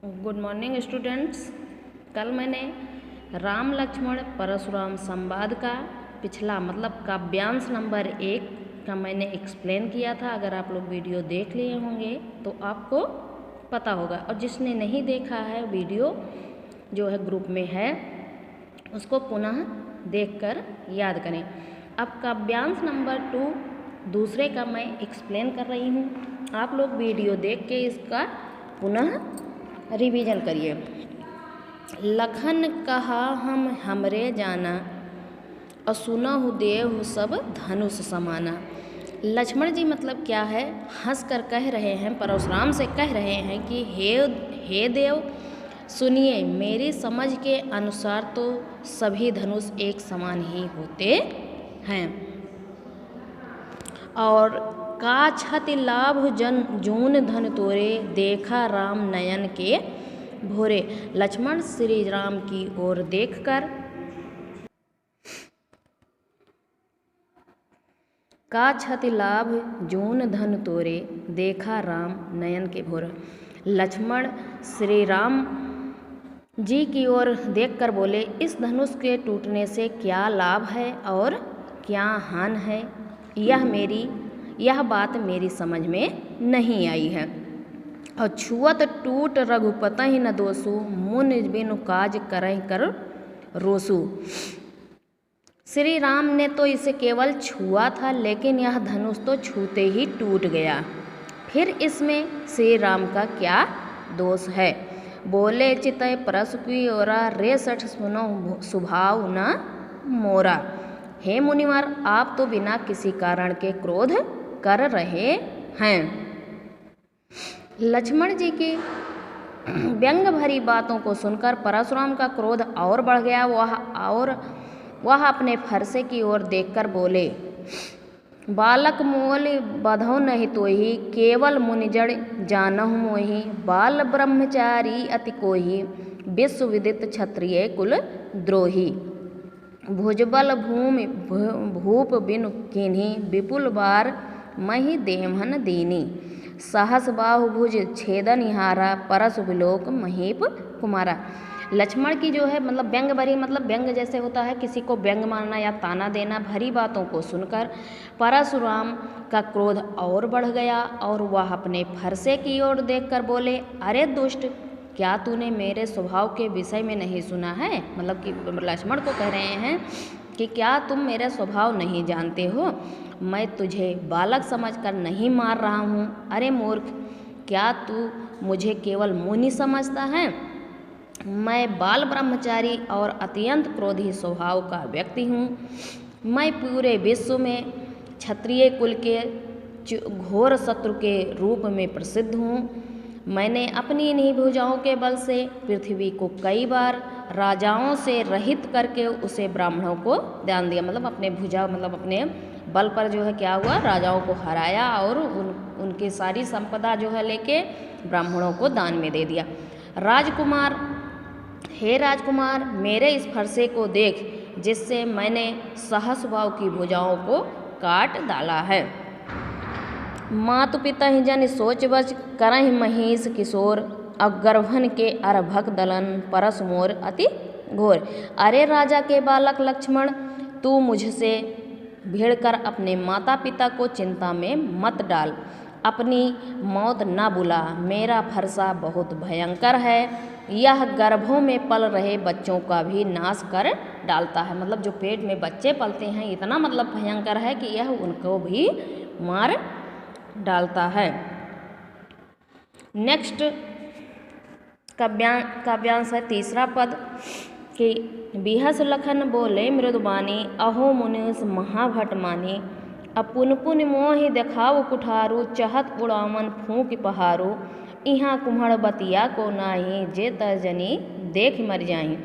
Good morning students. कल मैंने राम लक्ष्मण परशुराम संवाद का पिछला मतलब काव्यांश नंबर 1 का मैंने एक्सप्लेन किया था। अगर आप लोग वीडियो देख लिए होंगे तो आपको पता होगा, और जिसने नहीं देखा है वीडियो जो है ग्रुप में है उसको पुनः देखकर याद करें। अब काव्यांश नंबर 2 दूसरे का मैं एक्सप्लेन कर रही हूँ। आप लोग वीडियो देख के इसका पुनः रिवीजन करिए। लखन कहा हम हमरे जाना, असुनहु देहु सब धनुष समाना। लक्ष्मण जी मतलब क्या है, हंस कर कह रहे हैं, परशुराम से कह रहे हैं कि हे देव सुनिए, मेरी समझ के अनुसार तो सभी धनुष एक समान ही होते हैं। और का छति लाभ जन जून धन तोरे, देखा राम नयन के भोरे। लक्ष्मण श्री राम की ओर देखकर का छति लाभ जून धन तोरे, देखा राम नयन के भोरे। लक्ष्मण श्री राम जी की ओर देखकर बोले, इस धनुष के टूटने से क्या लाभ है और क्या हानि है, यह बात मेरी समझ में नहीं आई है। और छुअत टूट रघुपति न दोषु, मुन बिनु काज करहि कर रोसु। श्री राम ने तो इसे केवल छुआ था, लेकिन यह धनुष तो छूते ही टूट गया। फिर इसमें श्री राम का क्या दोष है। बोले चितय परसु की ओरा, रे सठ सुनो सुभाव न मोरा। हे मुनिवर, आप तो बिना किसी कारण के क्रोध कर रहे हैं। लक्ष्मण जी की व्यंग भरी बातों को सुनकर परशुराम का क्रोध और बढ़ गया। वह अपने फरसे की ओर देखकर बोले, बालक मोल बधौ नहीं तोहि, केवल मुनिजड़ जानहु मोहि। बाल ब्रह्मचारी अति कोहि, विश्व विदित क्षत्रिय कुल द्रोही। भुजबल भूमि भूप बिनु किन्ही, विपुल बार मही देमहन दीनी। सहस बाहु भुज छेदन हारा, परस विलोक महीप कुमारा। लक्ष्मण की जो है मतलब व्यंग भरी, मतलब व्यंग जैसे होता है किसी को व्यंग मारना या ताना देना, भरी बातों को सुनकर परशुराम का क्रोध और बढ़ गया और वह अपने फरसे की ओर देखकर बोले, अरे दुष्ट, क्या तूने मेरे स्वभाव के विषय में नहीं सुना है। मतलब कि लक्ष्मण को कह रहे हैं कि क्या तुम मेरा स्वभाव नहीं जानते हो, मैं तुझे बालक समझकर नहीं मार रहा हूँ। अरे मूर्ख, क्या तू मुझे केवल मुनि समझता है। मैं बाल ब्रह्मचारी और अत्यंत क्रोधी स्वभाव का व्यक्ति हूँ। मैं पूरे विश्व में क्षत्रिय कुल के घोर शत्रु के रूप में प्रसिद्ध हूँ। मैंने अपनी इन्हीं भुजाओं के बल से पृथ्वी को कई बार राजाओं से रहित करके उसे ब्राह्मणों को दान दिया। मतलब अपने भुजा मतलब अपने बल पर जो है क्या हुआ, राजाओं को हराया और उनकी सारी संपदा जो है लेके ब्राह्मणों को दान में दे दिया। राजकुमार, हे राजकुमार, मेरे इस फरसे को देख जिससे मैंने सहस्वाव की भुजाओं को काट डाला है। मातु पिता ही जन सोच बच, करहि महीष किशोर। अगर्भन के अरभक दलन, परस मोर अति घोर। अरे राजा के बालक लक्ष्मण, तू मुझसे भिड़कर अपने माता पिता को चिंता में मत डाल, अपनी मौत न बुला। मेरा फरसा बहुत भयंकर है, यह गर्भों में पल रहे बच्चों का भी नाश कर डालता है। मतलब जो पेट में बच्चे पलते हैं इतना मतलब भयंकर है कि यह उनको भी मार डालता है। नेक्स्ट काव्यांश है तीसरा पद कि बिहस लखन बोले मृदुबानी, अहो मुनिस महाभट मानी। अपुन पुन मोहि देखाव कुठारू, चहत उड़ावन फूक पहारू। इहाँ कुम्हड़ बतिया को नाही, जे तजनी देख मर जाई।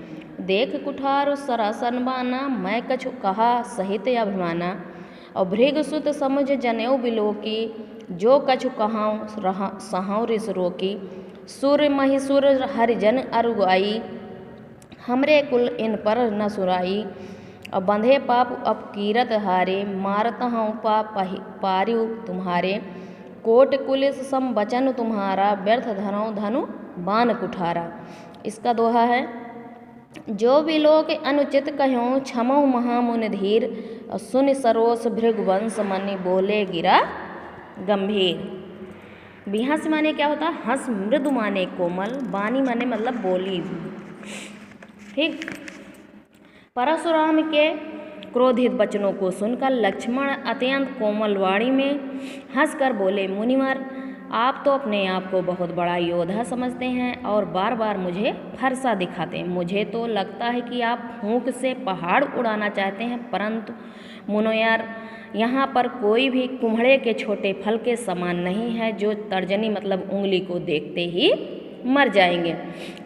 देख कुठारू सरासन बाना, मैं कछु कहा सहित अभिमाना। और भृग सुत समुझ जनेऊ बिलोकी, जो कछु कहाऊँ सहाऊ रिस रोकी। सुर महिसुर हरिजन अरुआई, हमरे कुल इन पर न सुराई। और बंधे पाप अपकीरत हारे, मारत हूँ पाप पारियु तुम्हारे। कोट कुलिस सम बचन तुम्हारा, व्यर्थ धनो धनु बान कुठारा। इसका दोहा है, जो भी लोग अनुचित कह्यों क्षमौ महामुनि धीर, सुनि सरोस भृगुवंश मनि बोले गिरा गंभीर। बिहास माने क्या होता है, हंस, मृदु माने कोमल, बानी माने मतलब बोली। ठीक। परशुराम के क्रोधित वचनों को सुनकर लक्ष्मण अत्यंत कोमल वाणी में हंसकर बोले, मुनिवर आप तो अपने आप को बहुत बड़ा योद्धा समझते हैं और बार बार मुझे फरसा दिखाते हैं। मुझे तो लगता है कि आप फूंक से पहाड़ उड़ाना चाहते हैं, परंतु मुनियार यहाँ पर कोई भी कुम्हड़े के छोटे फल के समान नहीं है जो तर्जनी मतलब उंगली को देखते ही मर जाएंगे।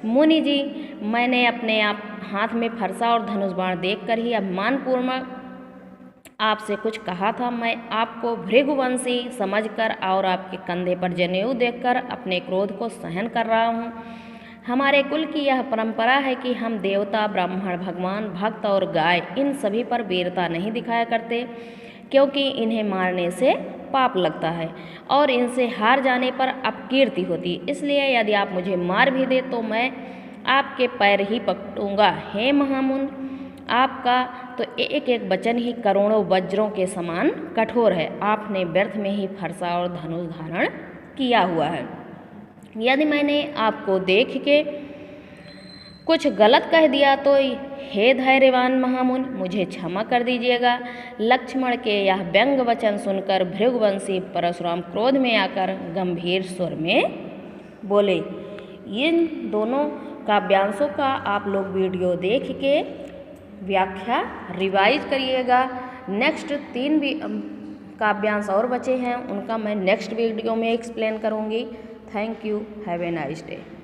मुनि जी, मैंने अपने आप हाथ में फरसा और धनुष बाण देखकर ही अपमानपूर्वक आपसे कुछ कहा था। मैं आपको भृगुवंशी समझकर और आपके कंधे पर जनेऊ देखकर अपने क्रोध को सहन कर रहा हूँ। हमारे कुल की यह परंपरा है कि हम देवता, ब्राह्मण, भगवान, भक्त और गाय इन सभी पर वीरता नहीं दिखाया करते, क्योंकि इन्हें मारने से पाप लगता है और इनसे हार जाने पर अपकीर्ति होती। इसलिए यदि आप मुझे मार भी दे तो मैं आपके पैर ही पकड़ूंगा। हे महामुन, आपका तो एक एक वचन ही करोड़ों वज्रों के समान कठोर है। आपने व्यर्थ में ही फरसा और धनुष धारण किया हुआ है। यदि मैंने आपको देख के कुछ गलत कह दिया तो हे धैर्यवान महामुन, मुझे क्षमा कर दीजिएगा। लक्ष्मण के यह व्यंग वचन सुनकर भृगुवंशी परशुराम क्रोध में आकर गंभीर स्वर में बोले। इन दोनों काव्यांशों का आप लोग वीडियो देख के व्याख्या रिवाइज करिएगा। नेक्स्ट 3 भी काव्यांश और बचे हैं, उनका मैं नेक्स्ट वीडियो में एक्सप्लेन करूँगी। Thank you. Have a nice day.